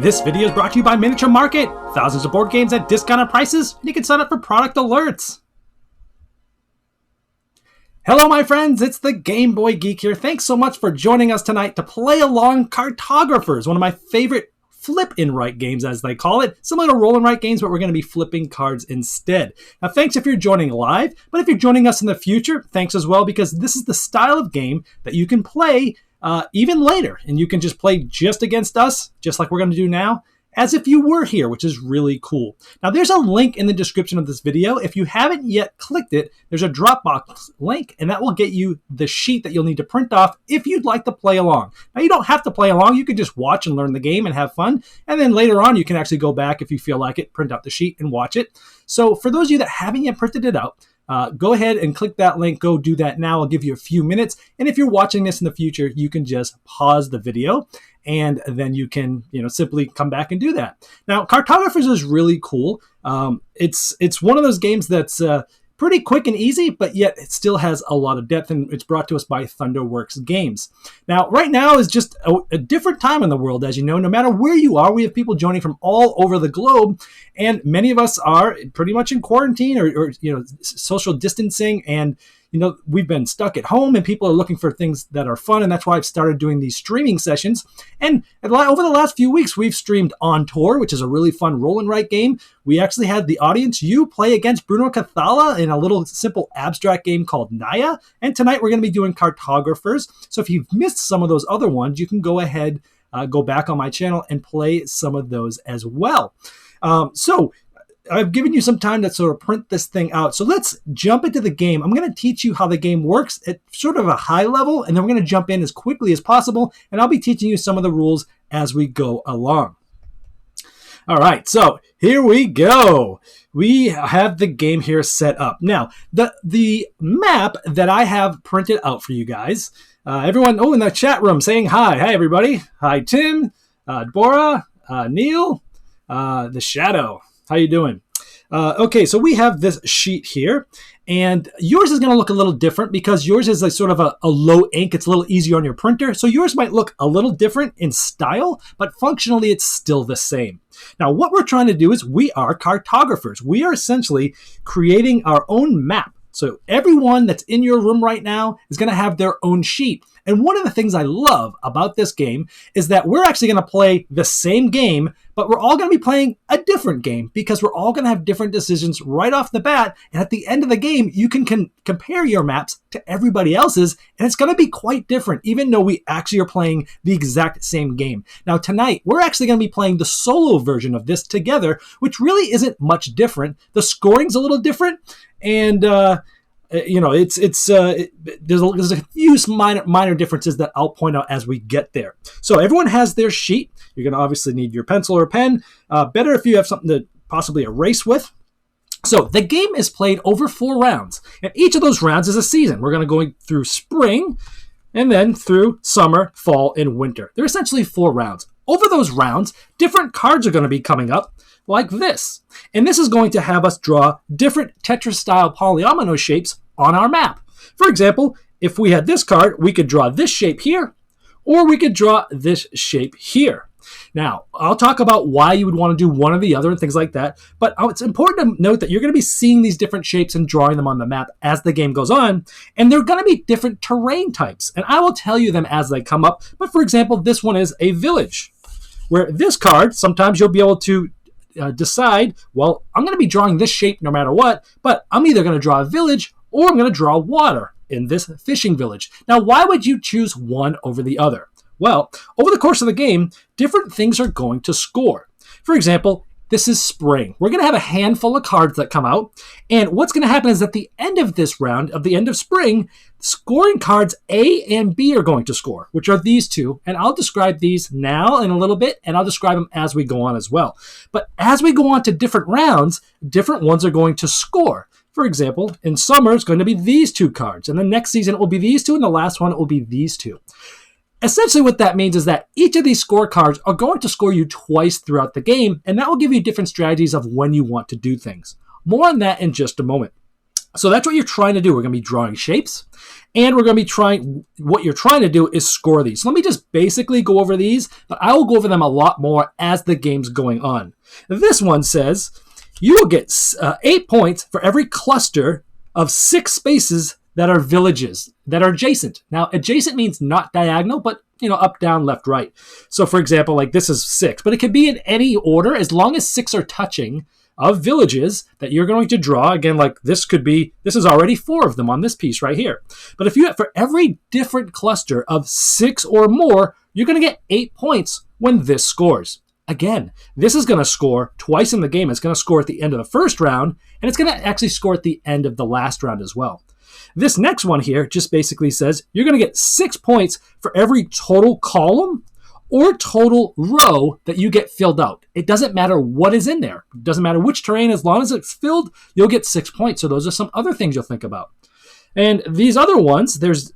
This video is brought to you by Miniature Market. Thousands of board games at discounted prices, and you can sign up for product alerts. Hello my friends, it's the Game Boy Geek here. Thanks so much for joining us tonight to play along Cartographers, one of my favorite flip and write games as they call it. Similar to roll and write games, but we're going to be flipping cards instead. Now thanks if you're joining live, but if you're joining us in the future, thanks as well, because this is the style of game that you can play even later, and you can just play just against us, just like we're going to do now, as if you were here, which is really cool. Now there's a link in the description of this video. If you haven't yet clicked it, there's a Dropbox link, and that will get you the sheet that you'll need to print off if you'd like to play along. Now you don't have to play along, you can just watch and learn the game and have fun, and then later on you can actually go back if you feel like it, print out the sheet and watch it. So for those of you that haven't yet printed it out, go ahead and click that link. Go do that now. I'll give you a few minutes. And if you're watching this in the future, you can just pause the video and then you can, simply come back and do that. Now, Cartographers is really cool. It's one of those games that's pretty quick and easy, but yet it still has a lot of depth, and it's brought to us by Thunderworks Games. Now, right now is just a different time in the world, as you know. No matter where you are, we have people joining from all over the globe, and many of us are pretty much in quarantine or social distancing, and we've been stuck at home, and people are looking for things that are fun, and that's why I've started doing these streaming sessions. And over the last few weeks, we've streamed On Tour, which is a really fun roll and write game. We actually had the audience, you, play against Bruno Cathala in a little simple abstract game called Naya. And tonight we're going to be doing Cartographers. So if you've missed some of those other ones, you can go ahead, go back on my channel and play some of those as well. So I've given you some time to sort of print this thing out. So let's jump into the game. I'm going to teach you how the game works at sort of a high level, and then we're going to jump in as quickly as possible, and I'll be teaching you some of the rules as we go along. All right, so here we go. We have the game here set up. Now, the map that I have printed out for you guys, everyone, in the chat room saying hi. Hi, everybody. Hi, Tim, Deborah, Neil, The Shadow. How you doing? Okay, so we have this sheet here, and yours is going to look a little different because yours is a sort of a low ink. It's a little easier on your printer, so yours might look a little different in style, but functionally it's still the same. Now, what we're trying to do is we are cartographers. We are essentially creating our own map. So everyone that's in your room right now is going to have their own sheet. And one of the things I love about this game is that we're actually going to play the same game, but we're all going to be playing a different game because we're all going to have different decisions right off the bat. And at the end of the game, you can compare your maps to everybody else's, and it's going to be quite different, even though we actually are playing the exact same game. Now, tonight, we're actually going to be playing the solo version of this together, which really isn't much different. The scoring's a little different, and there's a few minor differences that I'll point out as we get there. So everyone has their sheet. You're going to obviously need your pencil or pen. Better if you have something to possibly erase with. So the game is played over 4 rounds, and each of those rounds is a season. We're going to go through spring, and then through summer, fall, and winter. They're essentially 4 rounds. Over those rounds, different cards are going to be coming up, like this. And this is going to have us draw different Tetris-style polyomino shapes on our map. For example, if we had this card, we could draw this shape here, or we could draw this shape here. Now, I'll talk about why you would want to do one or the other and things like that, but it's important to note that you're going to be seeing these different shapes and drawing them on the map as the game goes on, and they're going to be different terrain types, and I will tell you them as they come up. But for example, this one is a village, where this card, sometimes you'll be able to decide, well, I'm going to be drawing this shape no matter what, but I'm either going to draw a village or I'm going to draw water in this fishing village. Now, why would you choose one over the other? Well, over the course of the game, different things are going to score. For example, this is spring. We're going to have a handful of cards that come out, and what's going to happen is at the end of this round, at the end of spring, scoring cards A and B are going to score, which are these two, and I'll describe these now in a little bit, and I'll describe them as we go on as well. But as we go on to different rounds, different ones are going to score. For example, in summer, it's going to be these 2 cards, and the next season it will be these 2, and the last one it will be these 2. Essentially what that means is that each of these scorecards are going to score you twice throughout the game, and that will give you different strategies of when you want to do things. More on that in just a moment. So that's what you're trying to do. We're going to be drawing shapes, and we're going to be what you're trying to do is score these. So let me just basically go over these, but I will go over them a lot more as the game's going on. This one says you will get 8 points for every cluster of 6 spaces that are villages that are adjacent. Now, adjacent means not diagonal, but up, down, left, right. So for example, like this is 6, but it could be in any order as long as 6 are touching of villages that you're going to draw. Again, like this is already 4 of them on this piece right here. But if for every different cluster of 6 or more, you're going to get 8 points when this scores. Again, this is going to score twice in the game. It's going to score at the end of the first round, and it's going to actually score at the end of the last round as well. This next one here just basically says you're going to get 6 points for every total column or total row that you get filled out. It doesn't matter what is in there. It doesn't matter which terrain. As long as it's filled, you'll get 6 points. So those are some other things you'll think about. And these other ones, there's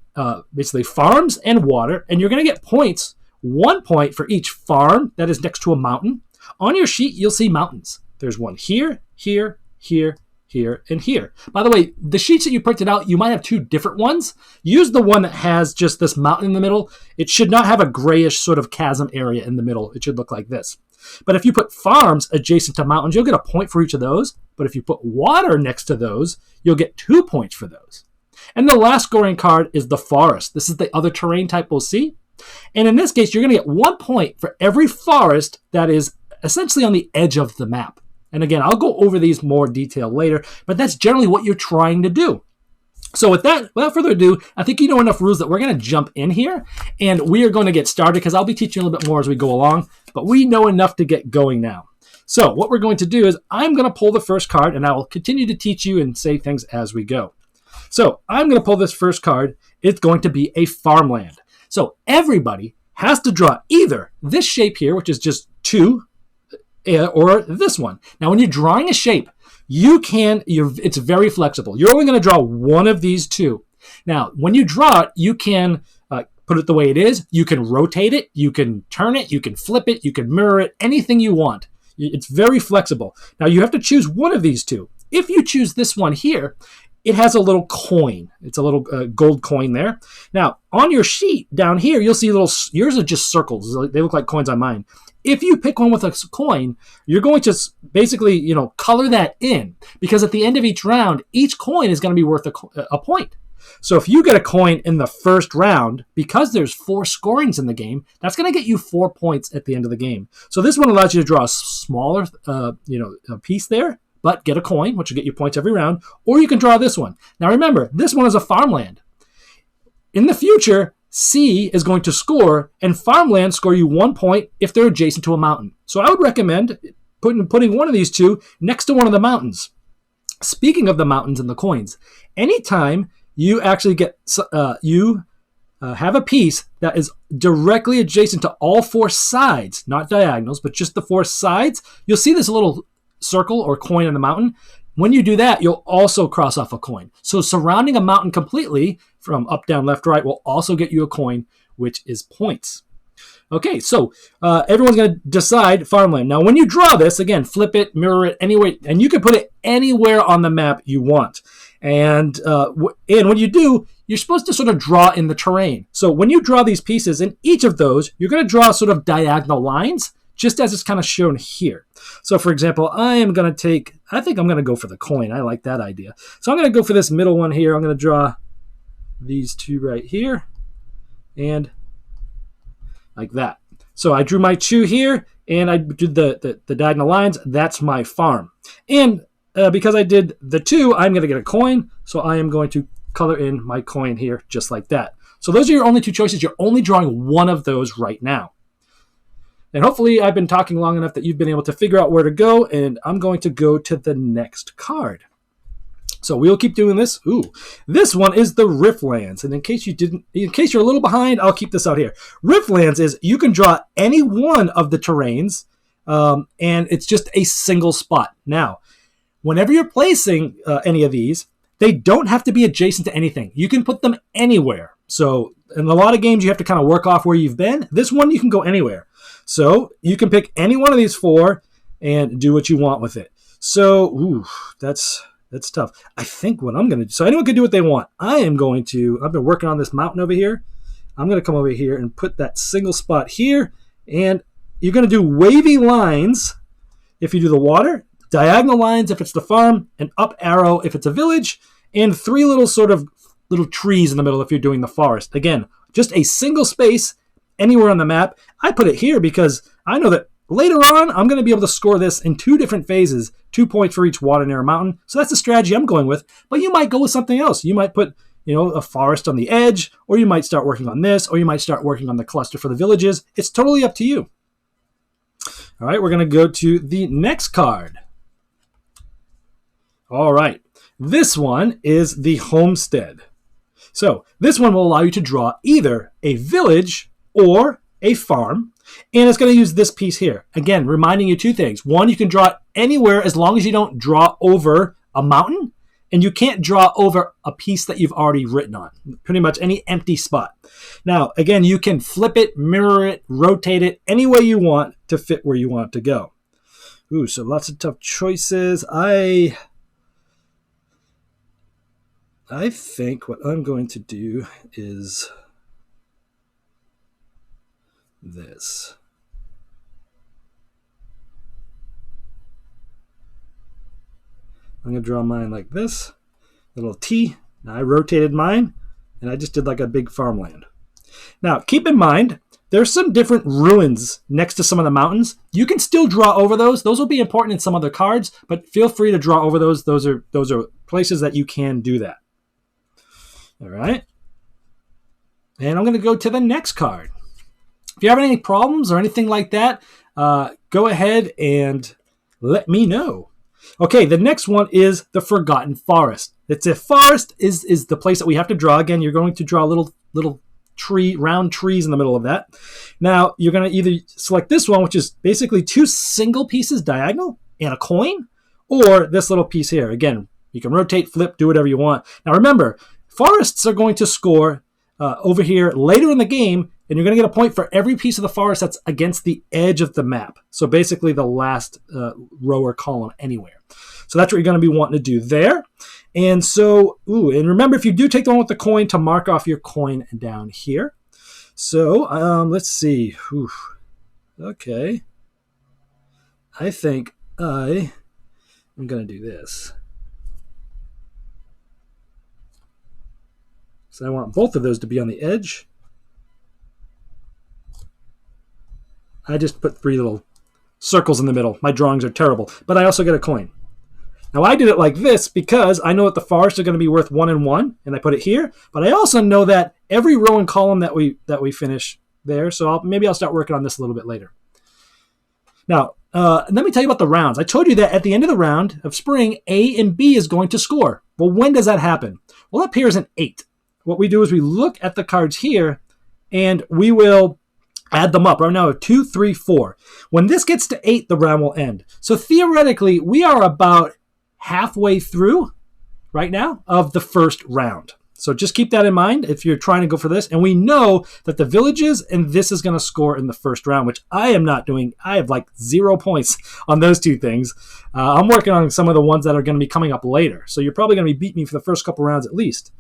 basically farms and water, and you're going to get points, 1 point for each farm that is next to a mountain. On your sheet, you'll see mountains. There's one here, here, here, here, and here. By the way, the sheets that you printed out, you might have 2 different ones. Use the one that has just this mountain in the middle. It should not have a grayish sort of chasm area in the middle. It should look like this. But if you put farms adjacent to mountains, you'll get a point for each of those. But if you put water next to those, you'll get 2 points for those. And the last scoring card is the forest. This is the other terrain type we'll see. And in this case, you're going to get 1 point for every forest that is essentially on the edge of the map. And again, I'll go over these more detail later, but that's generally what you're trying to do. So with that, without further ado, I think you know enough rules that we're going to jump in here, and we are going to get started because I'll be teaching a little bit more as we go along, but we know enough to get going now. So what we're going to do is I'm going to pull the first card, and I will continue to teach you and say things as we go. So I'm going to pull this first card. It's going to be a farmland. So everybody has to draw either this shape here, which is just 2, or this one. Now, when you're drawing a shape, it's very flexible. You're only going to draw one of these 2. Now, when you draw it, you can put it the way it is. You can rotate it. You can turn it. You can flip it. You can mirror it. Anything you want. It's very flexible. Now, you have to choose one of these 2. If you choose this one here, it has a little coin. It's a little gold coin there. Now, on your sheet down here, you'll see yours are just circles. They look like coins on mine. If you pick one with a coin, you're going to basically, color that in, because at the end of each round, each coin is going to be worth a point. So if you get a coin in the first round, because there's 4 scorings in the game, that's going to get you 4 points at the end of the game. So this one allows you to draw a smaller, a piece there, but get a coin, which will get you points every round, or you can draw this one. Now remember, this one is a farmland. In the future, C is going to score, and farmland score you 1 point if they're adjacent to a mountain. So I would recommend putting one of these 2 next to one of the mountains. Speaking of the mountains and the coins, anytime you actually get have a piece that is directly adjacent to all 4 sides, not diagonals, but just the 4 sides, you'll see this little circle or coin in the mountain. When you do that, you'll also cross off a coin. So surrounding a mountain completely from up, down, left, right will also get you a coin, which is points. Okay, so everyone's going to decide farmland. Now, when you draw this, again, flip it, mirror it, anyway, and you can put it anywhere on the map you want. And when you do, you're supposed to sort of draw in the terrain. So when you draw these pieces, in each of those, you're going to draw sort of diagonal lines, just as it's kind of shown here. So for example, I think I'm going to go for the coin. I like that idea. So I'm going to go for this middle one here. I'm going to draw these 2 right here, and like that. So I drew my 2 here, and I did the diagonal lines. That's my farm. And because I did the 2, I'm going to get a coin. So I am going to color in my coin here just like that. So those are your only 2 choices. You're only drawing one of those right now. And hopefully I've been talking long enough that you've been able to figure out where to go, and I'm going to go to the next card. So we'll keep doing this. Ooh, this one is the Riftlands. And in case you're a little behind, I'll keep this out here. Riftlands is you can draw any one of the terrains, and it's just a single spot. Now, whenever you're placing any of these, they don't have to be adjacent to anything. You can put them anywhere. So in a lot of games, you have to kind of work off where you've been. This one, you can go anywhere. So you can pick any one of these 4 and do what you want with it. So, that's That's tough. I think what I'm going to do, so anyone can do what they want. I've been working on this mountain over here. I'm going to come over here and put that single spot here. And you're going to do wavy lines if you do the water, diagonal lines if it's the farm, an up arrow if it's a village, and 3 little little trees in the middle if you're doing the forest. Again, just a single space anywhere on the map. I put it here because I know that later on I'm going to be able to score this in 2 different phases, 2 points for each water near a mountain. So that's the strategy I'm going with. But you might go with something else. You might put a forest on the edge, or you might start working on this, or you might start working on the cluster for the villages. It's totally up to you. All right, we're going to go to the next card. All right, this one is the Homestead. So this one will allow you to draw either a village or a farm, and it's going to use this piece here. Again, reminding you 2 things. One, you can draw it anywhere as long as you don't draw over a mountain, and you can't draw over a piece that you've already written on, pretty much any empty spot. Now, again, you can flip it, mirror it, rotate it any way you want to fit where you want it to go. Ooh, so lots of tough choices. I think what I'm going to do is this. I'm going to draw mine like this, little T. Now I rotated mine, and I just did like a big farmland. Now, keep in mind, there's some different ruins next to some of the mountains. You can still draw over those. Those will be important in some other cards, but feel free to draw over those. Those are places that you can do that. All right. And I'm going to go to the next card. If you have any problems or anything like that, go ahead and let me know. Okay, the next one is the Forgotten Forest. It's a forest is the place that we have to draw. Again, you're going to draw little round trees in the middle of that. Now, you're going to either select this one, which is basically 2 single pieces diagonal and a coin, or this little piece here. Again, you can rotate, flip, do whatever you want. Now, remember, forests are going to score over here later in the game, and you're going to get a point for every piece of the forest that's against the edge of the map. So basically the last row or column anywhere. So that's what you're going to be wanting to do there. And so, and remember, if you do take the one with the coin, to mark off your coin down here. So let's see. Okay. I think I'm going to do this. So I want both of those to be on the edge. I just put 3 little circles in the middle. My drawings are terrible, but I also get a coin. Now I did it like this because I know that the forests are going to be worth 1 and 1, and I put it here. But I also know that every row and column that we finish there. So maybe I'll start working on this a little bit later. Now let me tell you about the rounds. I told you that at the end of the round of spring, A and B is going to score. Well, when does that happen? Well, up here is an 8. What we do is we look at the cards here, and we will add them up. Right now, 2, 3, 4. When this gets to 8, the round will end. So theoretically, we are about halfway through right now of the first round. So just keep that in mind if you're trying to go for this. And we know that the villages and this is going to score in the first round, which I am not doing. I have like 0 points on those 2 things. I'm working on some of the ones that are going to be coming up later. So you're probably going to be beating me for the first couple rounds at least.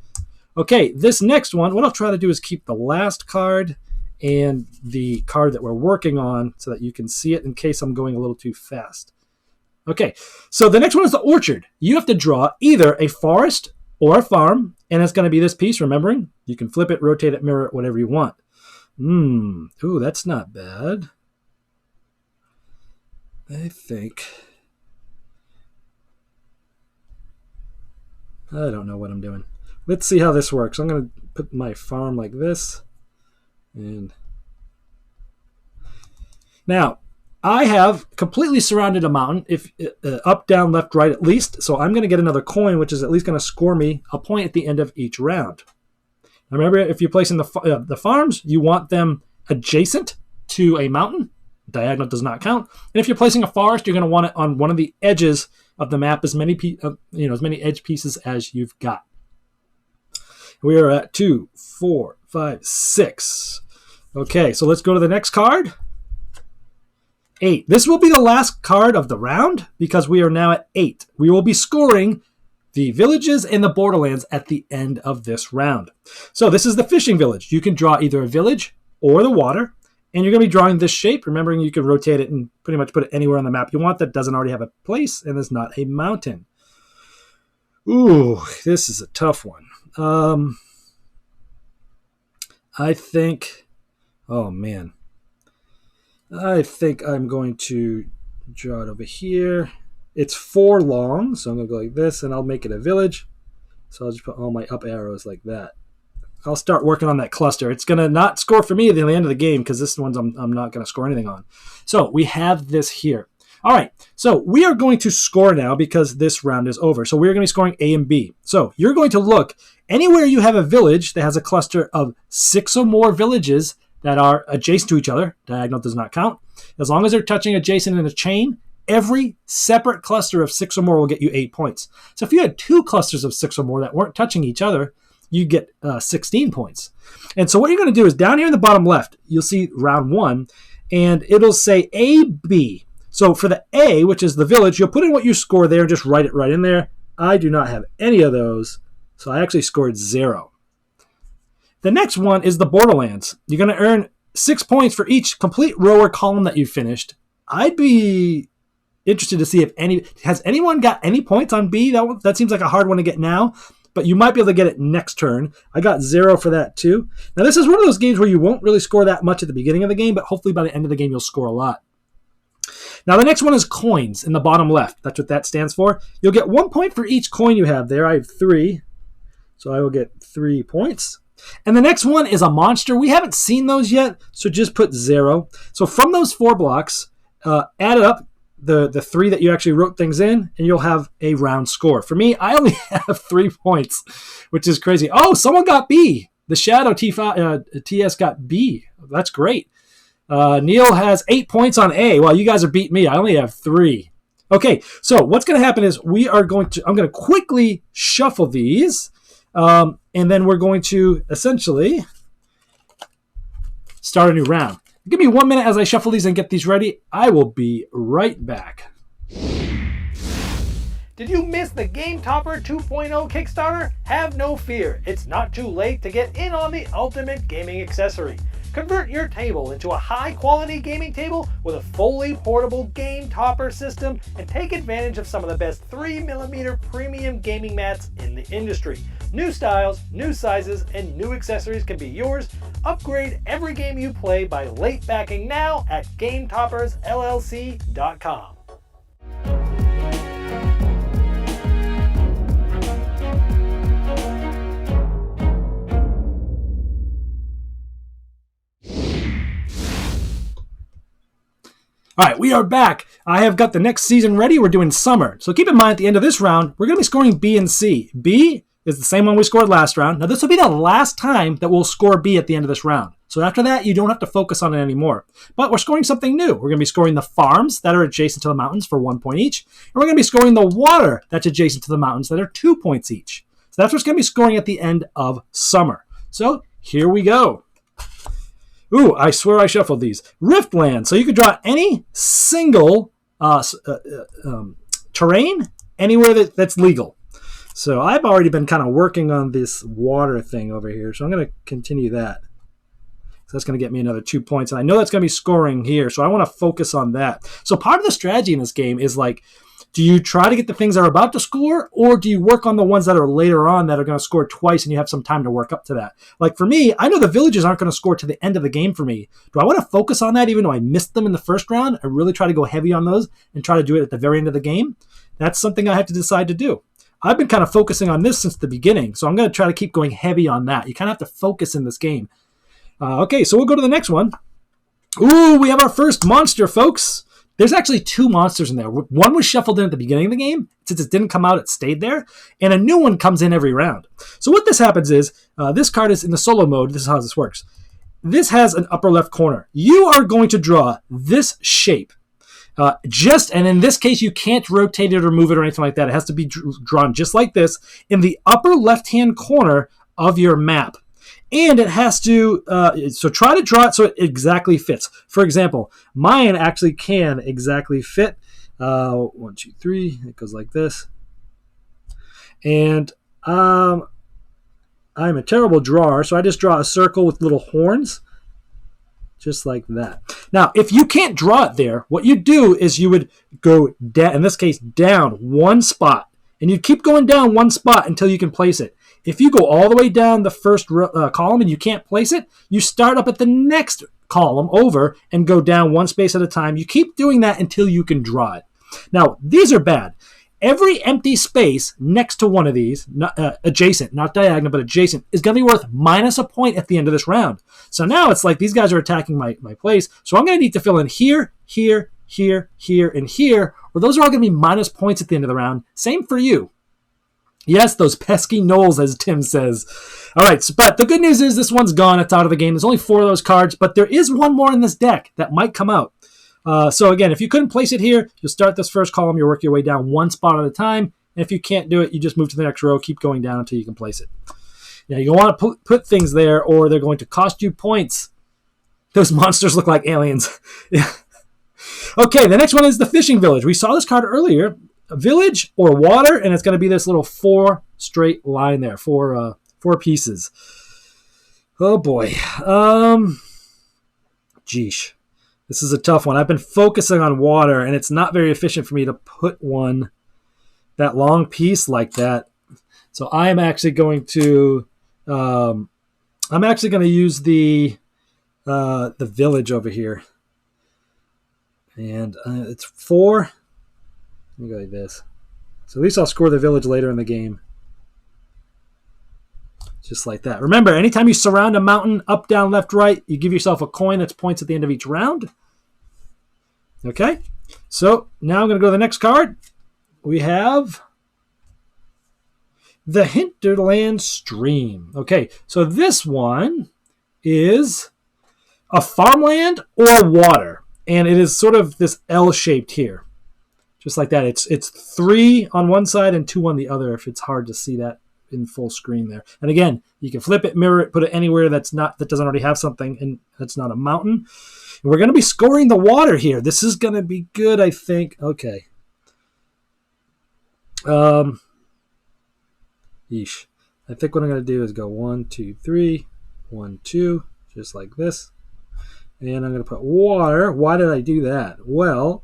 Okay, this next one, what I'll try to do is keep the last card and the card that we're working on so that you can see it in case I'm going a little too fast. Okay, so the next one is the orchard. You have to draw either a forest or a farm, and it's going to be this piece, remembering. You can flip it, rotate it, mirror it, whatever you want. Ooh, that's not bad. I think. I don't know what I'm doing. Let's see how this works. I'm going to put my farm like this. And now, I have completely surrounded a mountain, if up, down, left, right at least. So I'm going to get another coin, which is at least going to score me a point at the end of each round. Now remember, if you're placing the farms, you want them adjacent to a mountain. Diagonal does not count. And if you're placing a forest, you're going to want it on one of the edges of the map, as many edge pieces as you've got. We are at 2, 4, 5, 6. Okay, so let's go to the next card. 8. This will be the last card of the round because we are now at 8. We will be scoring the villages in the Borderlands at the end of this round. So this is the fishing village. You can draw either a village or the water, and you're going to be drawing this shape, remembering you can rotate it and pretty much put it anywhere on the map you want that doesn't already have a place and is not a mountain. Ooh, this is a tough one. I think, oh man, I think I'm going to draw it over here. It's 4 long, so I'm going to go like this, and I'll make it a village. So I'll just put all my up arrows like that. I'll start working on that cluster. It's going to not score for me at the end of the game because this one's I'm not going to score anything on. So we have this here. All right, so we are going to score now because this round is over. So we're going to be scoring A and B. So you're going to look anywhere you have a village that has a cluster of 6 or more villages that are adjacent to each other. Diagonal does not count. As long as they're touching adjacent in a chain, every separate cluster of 6 or more will get you 8 points. So if you had 2 clusters of 6 or more that weren't touching each other, you get 16 points. And so what you're going to do is down here in the bottom left, you'll see round 1, and it'll say A, B. So for the A, which is the village, you'll put in what you score there and just write it right in there. I do not have any of those, so I actually scored 0. The next one is the Borderlands. You're going to earn 6 points for each complete row or column that you finished. I'd be interested to see if has anyone got any points on B? That seems like a hard one to get now, but you might be able to get it next turn. I got 0 for that too. Now this is one of those games where you won't really score that much at the beginning of the game, but hopefully by the end of the game you'll score a lot. Now the next one is coins in the bottom left. That's what that stands for. You'll get 1 point for each coin you have there. I have 3, so I will get 3 points. And the next one is a monster. We haven't seen those yet, so just put 0. So from those 4 blocks, add it up, the 3 that you actually wrote things in, and you'll have a round score. For me, I only have 3 points, which is crazy. Oh, someone got B. The Shadow TS got B. That's great. Neil has 8 points on A. Well, you guys are beating me. I only have 3. Okay, so what's going to happen is I'm going to quickly shuffle these, and then we're going to essentially start a new round. Give me 1 minute as I shuffle these and get these ready. I will be right back. Did you miss the Game Topper 2.0 Kickstarter? Have no fear. It's not too late to get in on the ultimate gaming accessory. Convert your table into a high-quality gaming table with a fully portable Game Topper system and take advantage of some of the best 3mm premium gaming mats in the industry. New styles, new sizes, and new accessories can be yours. Upgrade every game you play by late backing now at GameToppersLLC.com. All right, we are back. I have got the next season ready. We're doing summer. So keep in mind, at the end of this round, we're going to be scoring B and C. B is the same one we scored last round. Now, this will be the last time that we'll score B at the end of this round. So after that, you don't have to focus on it anymore. But we're scoring something new. We're going to be scoring the farms that are adjacent to the mountains for 1 point each. And we're going to be scoring the water that's adjacent to the mountains that are 2 points each. So that's what's going to be scoring at the end of summer. So here we go. Ooh, I swear I shuffled these. Riftland. So you could draw any single terrain anywhere that's legal. So I've already been kind of working on this water thing over here. So I'm going to continue that. So that's going to get me another 2 points. And I know that's going to be scoring here. So I want to focus on that. So part of the strategy in this game is like, do you try to get the things that are about to score, or do you work on the ones that are later on that are going to score twice and you have some time to work up to that? Like for me, I know the villages aren't going to score to the end of the game for me. Do I want to focus on that even though I missed them in the first round? I really try to go heavy on those and try to do it at the very end of the game. That's something I have to decide to do. I've been kind of focusing on this since the beginning, so I'm going to try to keep going heavy on that. You kind of have to focus in this game. Okay, so we'll go to the next one. Ooh, we have our first monster, folks. There's actually 2 monsters in there. One was shuffled in at the beginning of the game. Since it didn't come out, it stayed there. And a new one comes in every round. So what this happens is, this card is in the solo mode. This is how this works. This has an upper left corner. You are going to draw this shape. And in this case, you can't rotate it or move it or anything like that. It has to be drawn just like this in the upper left-hand corner of your map. And it has to, so try to draw it so it exactly fits. For example, mine actually can exactly fit. 1, 2, 3, it goes like this. And I'm a terrible drawer, so I just draw a circle with little horns, just like that. Now, if you can't draw it there, what you do is you would go down, in this case, down one spot, and you keep going down one spot until you can place it. If you go all the way down the first column and you can't place it, you start up at the next column over and go down one space at a time. You keep doing that until you can draw it. Now, these are bad. Every empty space next to one of these, adjacent, not diagonal, but adjacent, is going to be worth minus a point at the end of this round. So now it's like these guys are attacking my place. So I'm going to need to fill in here, here, here, here, and here, or those are all going to be minus points at the end of the round. Same for you. Yes, those pesky gnolls, as Tim says. All right, but the good news is this one's gone. It's out of the game. There's only 4 of those cards, but there is one more in this deck that might come out. So again, if you couldn't place it here, you'll start this first column, you'll work your way down one spot at a time, and if you can't do it, you just move to the next row, keep going down until you can place it. Now, you want to put things there, or they're going to cost you points. Those monsters look like aliens. Okay, the next one is the fishing village. We saw this card earlier. A village or water, and it's going to be this little 4 straight line there, 4 pieces. Oh boy. Geesh. This is a tough one. I've been focusing on water, and it's not very efficient for me to put that long piece like that. So I'm actually going to use the village over here, and it's 4. Let me go like this. So at least I'll score the village later in the game. Just like that. Remember, anytime you surround a mountain, up, down, left, right, you give yourself a coin. That's points at the end of each round. Okay, so now I'm going to go to the next card. We have the Hinterland Stream. Okay, so this one is a farmland or water, and it is sort of this L-shaped here. Just like that. It's 3 on one side and 2 on the other, if it's hard to see that in full screen there. And again, you can flip it, mirror it, put it anywhere that doesn't already have something, and that's not a mountain. And we're going to be scoring the water here. This is going to be good, I think. Okay. Yeesh. I think what I'm going to do is go 1, 2, 3, 1, 2, just like this. And I'm going to put water. Why did I do that? Well,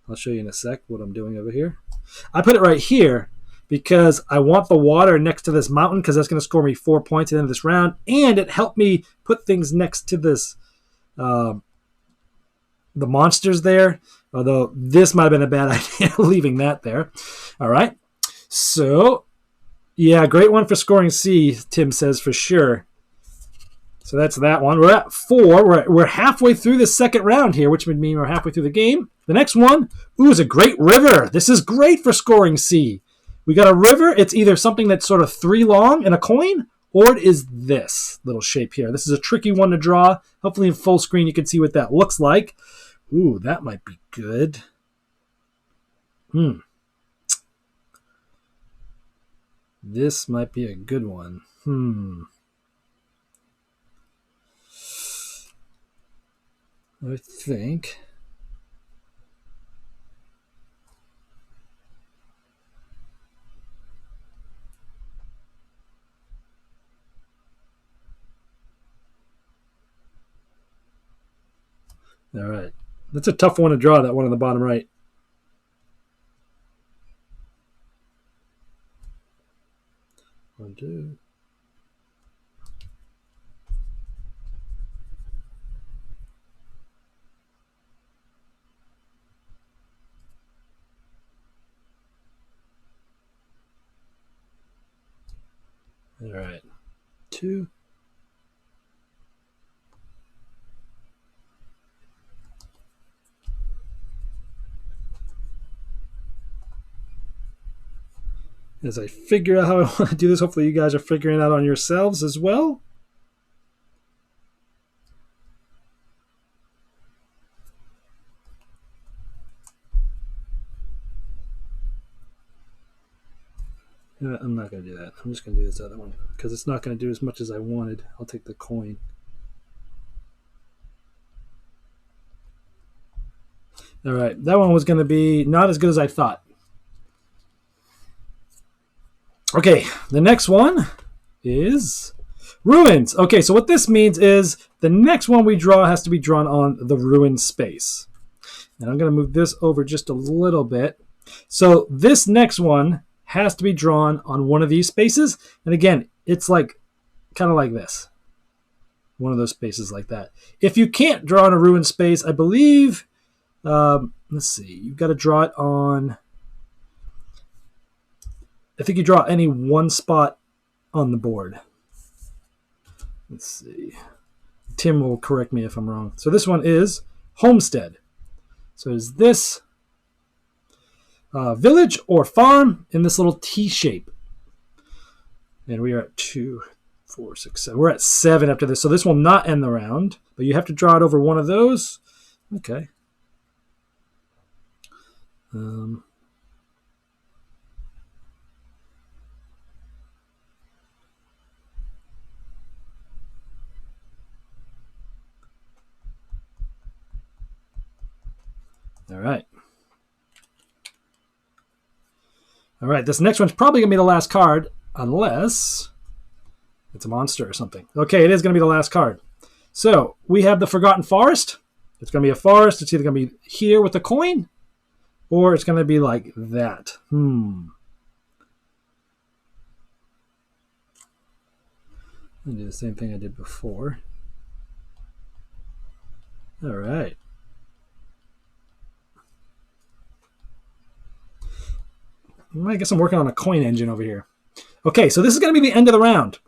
I'll show you in a sec what I'm doing over here. I put it right here because I want the water next to this mountain, because that's going to score me 4 points at the end of this round, and it helped me put things next to this, the monsters there, although this might have been a bad idea leaving that there. All right, so yeah, great one for scoring C, Tim says, for sure. So that's that one. We're at 4. We're halfway through the second round here, which would mean we're halfway through the game. The next one, is a great river. This is great for scoring C. We got a river. It's either something that's sort of 3 long and a coin, or it is this little shape here. This is a tricky one to draw. Hopefully in full screen you can see what that looks like. Ooh, that might be good. This might be a good one. I think. All right. That's a tough one to draw, that one on the bottom right. One, 2. All right. 2. As I figure out how I want to do this, hopefully you guys are figuring it out on yourselves as well. I'm not going to do that. I'm just going to do this other one because it's not going to do as much as I wanted. I'll take the coin. All right. That one was going to be not as good as I thought. Okay, the next one is ruins. Okay, so what this means is the next one we draw has to be drawn on the ruined space. And I'm going to move this over just a little bit. So this next one has to be drawn on one of these spaces. And again, it's like kind of like this. One of those spaces like that. If you can't draw on a ruined space, I believe, let's see, you've got to draw it on, I think you draw any one spot on the board. Let's see. Tim will correct me if I'm wrong. So this one is Homestead. So is this village or farm in this little T shape? And we are at 2, 4, 6, 7. We're at 7 after this. So this will not end the round, but you have to draw it over one of those. Okay. All right. All right, this next one's probably going to be the last card, unless it's a monster or something. Okay, it is going to be the last card. So we have the Forgotten Forest. It's going to be a forest. It's either going to be here with the coin, or it's going to be like that. I'll do the same thing I did before. All right. I guess I'm working on a coin engine over here. Okay, so this is going to be the end of the round.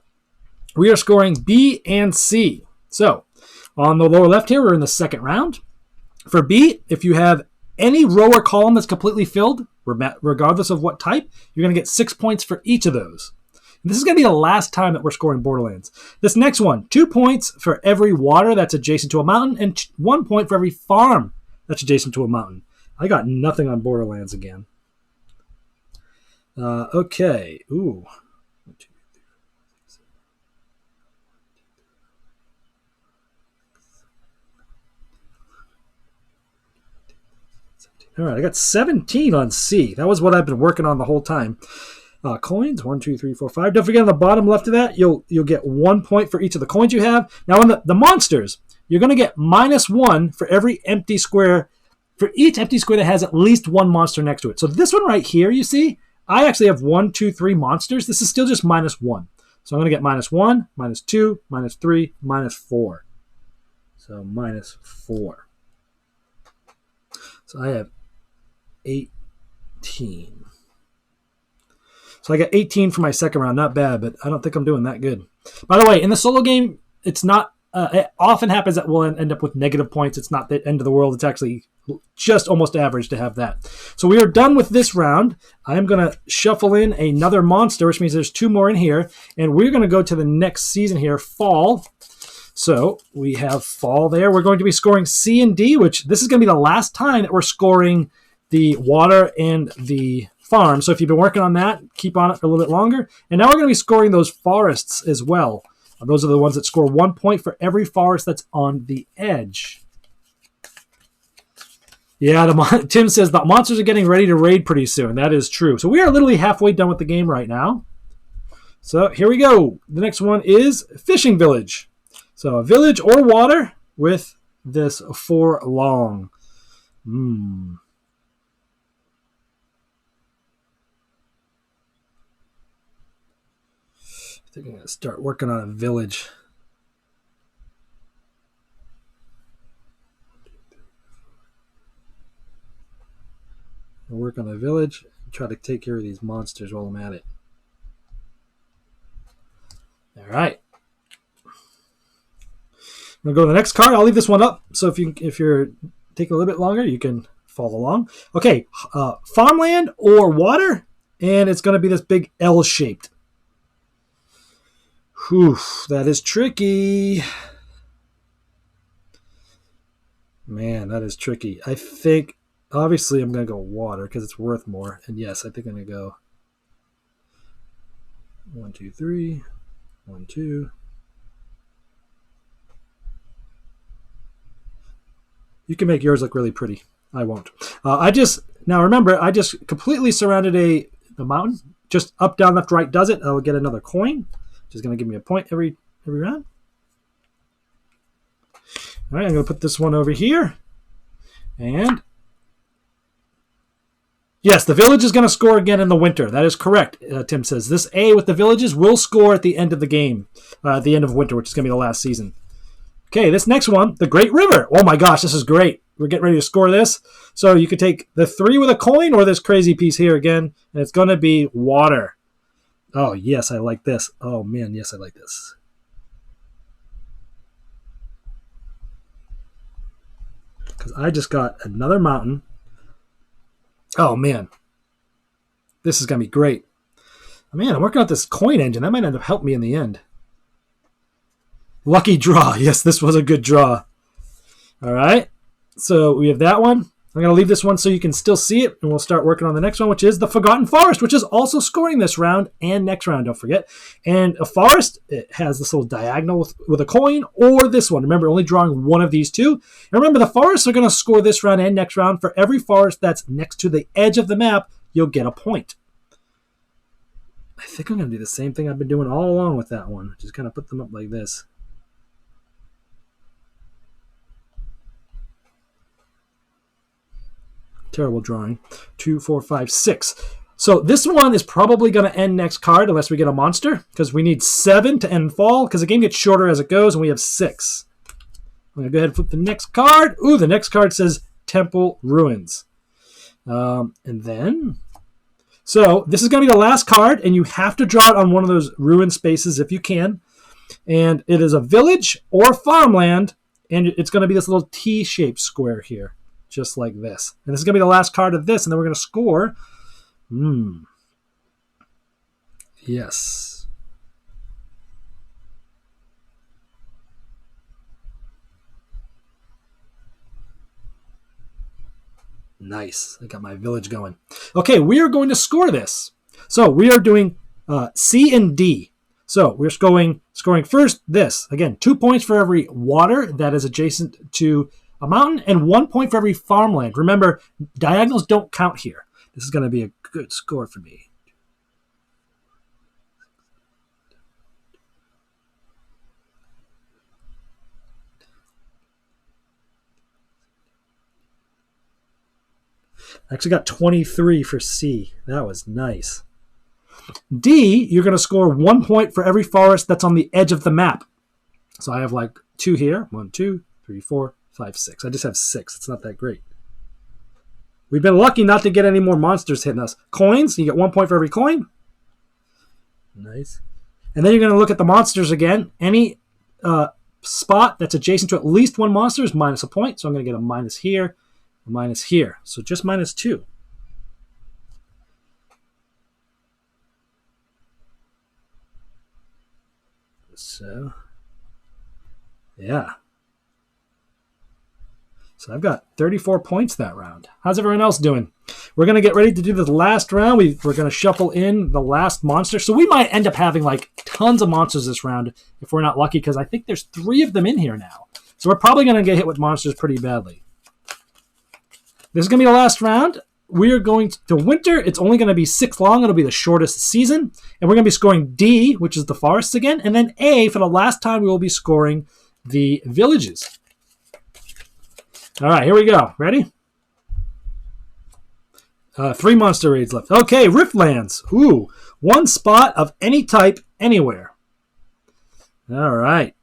We are scoring B and C. So on the lower left here, we're in the second round. For B, if you have any row or column that's completely filled, regardless of what type, you're going to get 6 points for each of those. And this is going to be the last time that we're scoring Borderlands. This next one, 2 points for every water that's adjacent to a mountain and 1 point for every farm that's adjacent to a mountain. I got nothing on Borderlands again. Okay. Ooh. All right, I got 17 on C. That was what I've been working on the whole time. Coins, 1, 2, 3, 4, 5. Don't forget on the bottom left of that, you'll get 1 point for each of the coins you have. Now on the monsters, you're going to get -1 for every empty square, for each empty square that has at least one monster next to it. So this one right here, you see, I actually have 1, 2, 3 monsters. This is still just -1. So I'm going to get -1, -2, -3, -4. So -4. So I have 18. So I got 18 for my second round. Not bad, but I don't think I'm doing that good. By the way, in the solo game, it's not. It often happens that we'll end up with negative points. It's not the end of the world. It's actually just almost average to have that. So we are done with this round. I'm going to shuffle in another monster, which means there's 2 more in here. And we're going to go to the next season here, fall. So we have fall there. We're going to be scoring C and D, which this is going to be the last time that we're scoring the water and the farm. So if you've been working on that, keep on it a little bit longer. And now we're going to be scoring those forests as well. Those are the ones that score 1 point for every forest that's on the edge. Yeah, Tim says the monsters are getting ready to raid pretty soon. That is true. So we are literally halfway done with the game right now. So here we go. The next one is Fishing Village. So a village or water with this 4 long. I think I'm going to start working on a village. I'll work on a village and try to take care of these monsters while I'm at it. All right. I'm going to go to the next card. I'll leave this one up, so if you're taking a little bit longer, you can follow along. Okay, farmland or water, and it's going to be this big L-shaped. Whew, that is tricky. Man, that is tricky. I think, obviously, I'm going to go water because it's worth more. And yes, I think I'm going to go 1, 2, 3, 1, 2. You can make yours look really pretty. I won't. Now remember, I just completely surrounded the mountain just up, down, left, right does it. I will get another coin, which is going to give me a point every round. All right, I'm going to put this one over here. And yes, the village is going to score again in the winter. That is correct, Tim says. This A with the villages will score at the end of the game, at the end of winter, which is going to be the last season. Okay, this next one, the Great River. Oh my gosh, this is great. We're getting ready to score this. So you could take the 3 with a coin or this crazy piece here again, and it's going to be water. Oh, yes, I like this. Oh, man, yes, I like this. Because I just got another mountain. Oh, man. This is going to be great. Man, I'm working out this coin engine. That might end up helping me in the end. Lucky draw. Yes, this was a good draw. All right. So we have that one. I'm going to leave this one so you can still see it, and we'll start working on the next one, which is the Forgotten Forest, which is also scoring this round and next round, don't forget. And a forest, it has this little diagonal with a coin, or this one. Remember, only drawing one of these two. And remember, the forests are going to score this round and next round. For every forest that's next to the edge of the map, you'll get a point. I think I'm going to do the same thing I've been doing all along with that one. Just kind of put them up like this. Terrible drawing. 2, 4, 5, 6. So this one is probably going to end next card unless we get a monster, because we need 7 to end fall, because the game gets shorter as it goes, and we have 6. I'm going to go ahead and flip the next card. Ooh, the next card says Temple Ruins. And then... So this is going to be the last card, and you have to draw it on one of those ruin spaces if you can. And it is a village or farmland, and it's going to be this little T-shaped square here. Just like this. And this is going to be the last card of this, and then we're going to score. Yes. Nice. I got my village going. Okay, we are going to score this. So we are doing C and D. So we're scoring first this. Again, 2 points for every water that is adjacent to a mountain, and 1 point for every farmland. Remember, diagonals don't count here. This is going to be a good score for me. I actually got 23 for C. That was nice. D, you're going to score 1 point for every forest that's on the edge of the map. So I have like 2 here. 1, 2, 3, 4, 5, 6. I just have 6. It's not that great. We've been lucky not to get any more monsters hitting us. Coins, you get 1 point for every coin. Nice. And then you're going to look at the monsters again. Any spot that's adjacent to at least one monster is minus a point. So I'm going to get a minus here, a minus here. So just minus 2. So, yeah. So I've got 34 points that round. How's everyone else doing? We're going to get ready to do the last round. We're going to shuffle in the last monster. So we might end up having like tons of monsters this round if we're not lucky, because I think there's 3 of them in here now. So we're probably going to get hit with monsters pretty badly. This is going to be the last round. We are going to winter. It's only going to be 6 long. It'll be the shortest season. And we're going to be scoring D, which is the forests again. And then A, for the last time, we will be scoring the villages. All right, here we go. Ready? 3 monster raids left. Okay, Riftlands. Ooh, 1 spot of any type, anywhere. All right.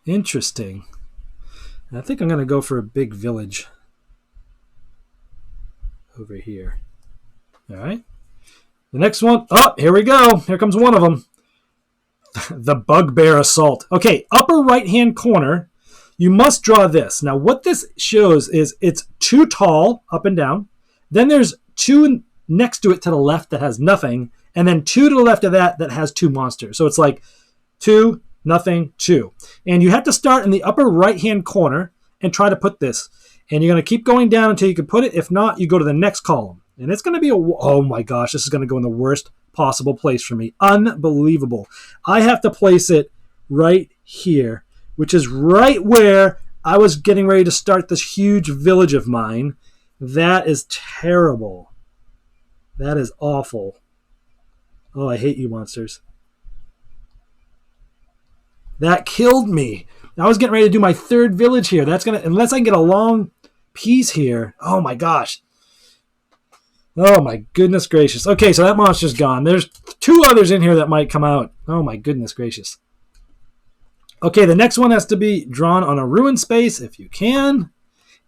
Interesting. I think I'm going to go for a big village over here. All right. The next one. Oh, here we go. Here comes one of them. The Bugbear Assault. Okay, upper right-hand corner, you must draw this. Now, what this shows is it's 2 tall, up and down. Then there's 2 next to it to the left that has nothing. And then 2 to the left of that that has 2 monsters. So it's like 2, nothing, 2. And you have to start in the upper right-hand corner and try to put this. And you're going to keep going down until you can put it. If not, you go to the next column. And it's going to be oh my gosh, this is going to go in the worst possible place for me. Unbelievable. I have to place it right here, which is right where I was getting ready to start this huge village of mine. That is terrible. That is awful. Oh, I hate you monsters. That killed me. I was getting ready to do my third village here. That's gonna, unless I can get a long piece here. Oh my gosh. Oh my goodness gracious. Okay, so that monster's gone. There's 2 others in here that might come out. Oh my goodness gracious. Okay, the next one has to be drawn on a ruin space if you can.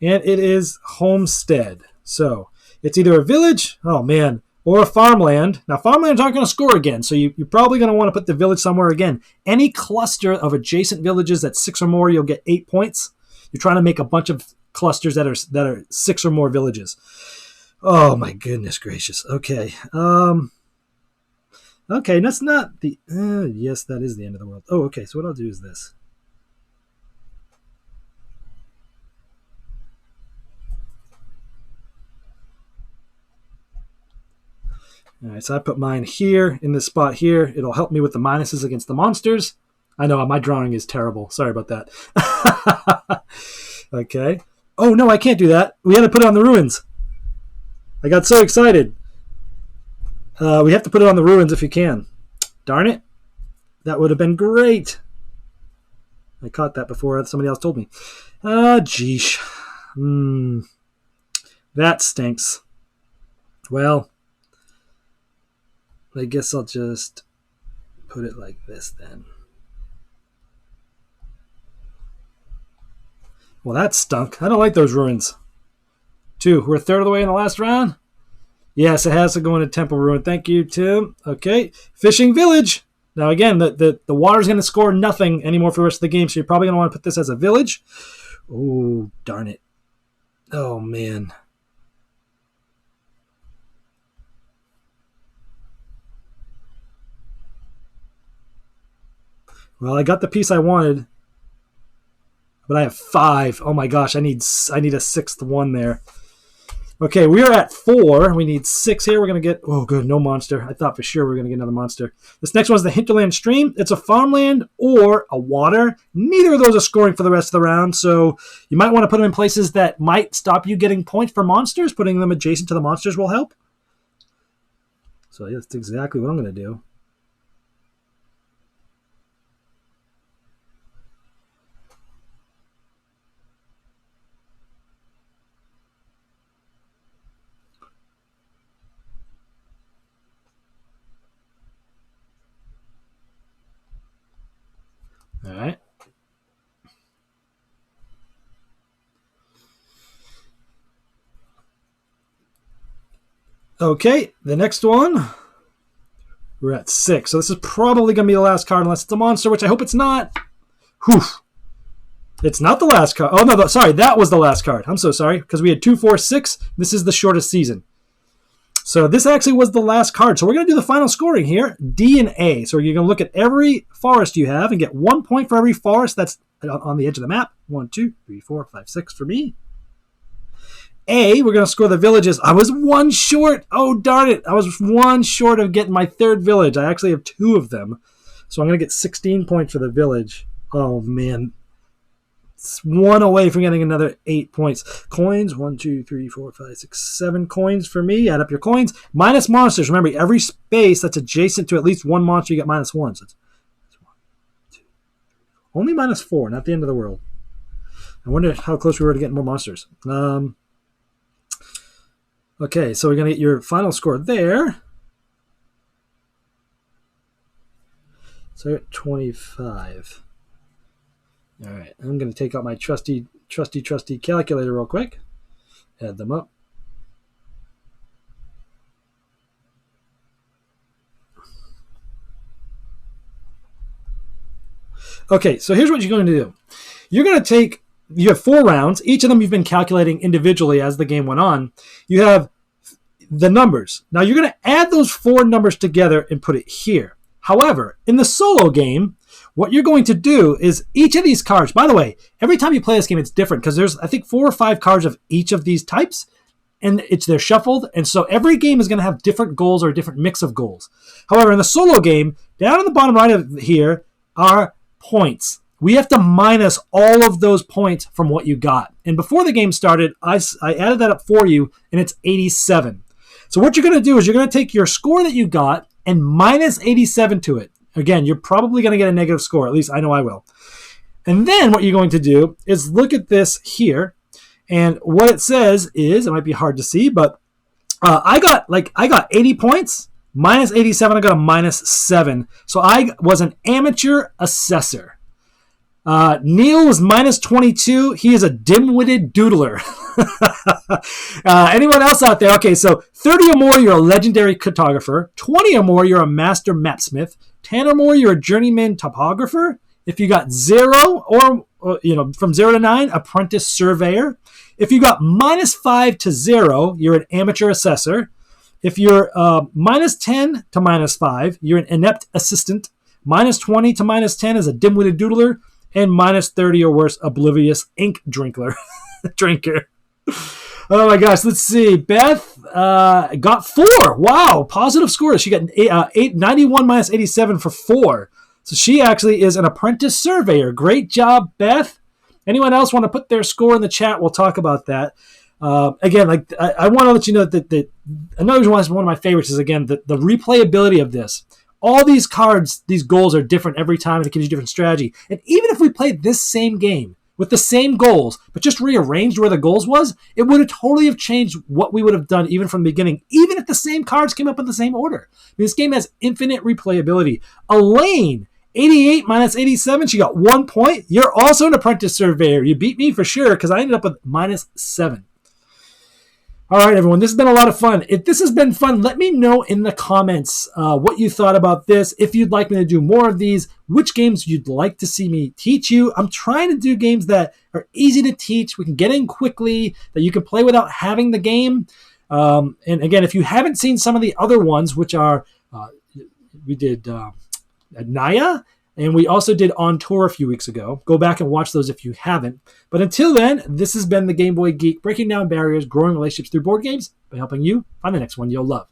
And it is Homestead. So it's either a village, oh man, or a farmland. Now, farmlands aren't going to score again, so you're probably going to want to put the village somewhere again. Any cluster of adjacent villages that's 6 or more, you'll get 8 points. You're trying to make a bunch of clusters that are 6 or more villages. Oh my goodness gracious. Okay. Okay, that's not the... yes, that is the end of the world. Oh, okay, so what I'll do is this. All right, so I put mine here in this spot here. It'll help me with the minuses against the monsters. I know my drawing is terrible. Sorry about that. Okay. Oh, no, I can't do that. We had to put it on the ruins. I got so excited. We have to put it on the ruins if you can. Darn it. That would have been great. I caught that before somebody else told me. Geesh. That stinks. Well, I guess I'll just put it like this then. Well, that stunk. I don't like those ruins. 2. We're a third of the way in the last round. Yes, it has to go into Temple Ruin. Thank you, Tim. Okay. Fishing Village. Now, again, the water's going to score nothing anymore for the rest of the game, so you're probably going to want to put this as a village. Oh, darn it. Oh, man. Well, I got the piece I wanted, but I have 5. Oh my gosh, I need a 6th one there. Okay, we are at 4. We need 6 here. We're going to get... Oh, good, no monster. I thought for sure we were going to get another monster. This next one is the Hinterland Stream. It's a farmland or a water. Neither of those are scoring for the rest of the round, so you might want to put them in places that might stop you getting points for monsters. Putting them adjacent to the monsters will help. So yeah, that's exactly what I'm going to do. All right. Okay, the next one. We're at 6. So this is probably going to be the last card unless it's a monster, which I hope it's not. Whew. It's not the last card. Oh, no, sorry. That was the last card. I'm so sorry because we had 2, 4, 6. This is the shortest season. So this actually was the last card. So we're going to do the final scoring here, D and A. So you're going to look at every forest you have and get 1 point for every forest that's on the edge of the map. 1, 2, 3, 4, 5, 6 for me. A, we're going to score the villages. I was 1 short. Oh, darn it. I was 1 short of getting my 3rd village. I actually have 2 of them. So I'm going to get 16 points for the village. Oh, man. It's 1 away from getting another 8 points. Coins, 1, 2, 3, 4, 5, 6, 7 coins for me. Add up your coins. Minus monsters. Remember, every space that's adjacent to at least 1 monster, you get -1. So it's 1, 2, only -4, not the end of the world. I wonder how close we were to getting more monsters. Okay, so we're going to get your final score there. So you're at 25. All right, I'm going to take out my trusty calculator real quick. Add them up. Okay, so here's what you're going to do. You're going to take... You have 4 rounds. Each of them you've been calculating individually as the game went on. You have the numbers. Now you're going to add those 4 numbers together and put it here. However, in the solo game, what you're going to do is each of these cards, by the way, every time you play this game, it's different because there's, I think, 4 or 5 cards of each of these types, and they're shuffled. And so every game is going to have different goals or a different mix of goals. However, in the solo game, down in the bottom right of here are points. we have to minus all of those points from what you got. And before the game started, I added that up for you, and it's 87. So what you're going to do is you're going to take your score that you got and minus 87 to it. Again, you're probably going to get a negative score. At least I know I will. And then what you're going to do is look at this here. And what it says is, it might be hard to see, but I got 80 points. Minus 87, I got a minus 7. So I was an amateur assessor. Neil was minus 22. He is a dim-witted doodler. Anyone else out there? Okay, so 30 or more, you're a legendary cartographer. 20 or more, you're a master mapsmith. 10 or more, you're a journeyman topographer. If you got 0 or from 0 to 9, apprentice surveyor. If you got minus 5 to 0, you're an amateur assessor. If you're minus 10 to minus 5, you're an inept assistant. Minus 20 to minus 10 is a dim-witted doodler. And minus 30 or worse, oblivious ink drinker. Oh my gosh, let's see. Beth got 4. Wow, positive score. She got 91 minus 87 for 4. So she actually is an apprentice surveyor. Great job, Beth. Anyone else want to put their score in the chat? We'll talk about that. Again, I want to let you know that another one of my favorites is, again, the replayability of this. All these cards, these goals are different every time, and it gives you different strategy. And even if we played this same game with the same goals, but just rearranged where the goals was, it would have totally have changed what we would have done even from the beginning, even if the same cards came up in the same order. I mean, this game has infinite replayability. Elaine, 88 minus 87, she got 1 point. You're also an apprentice surveyor. You beat me for sure, because I ended up with minus 7. All right, everyone, this has been a lot of fun. If this has been fun, let me know in the comments what you thought about this. If you'd like me to do more of these, which games you'd like to see me teach you. I'm trying to do games that are easy to teach, we can get in quickly, that you can play without having the game. And again, if you haven't seen some of the other ones, which are, we did Naya, and we also did On Tour a few weeks ago. Go back and watch those if you haven't. But until then, this has been the Game Boy Geek, breaking down barriers, growing relationships through board games by helping you find the next one you'll love.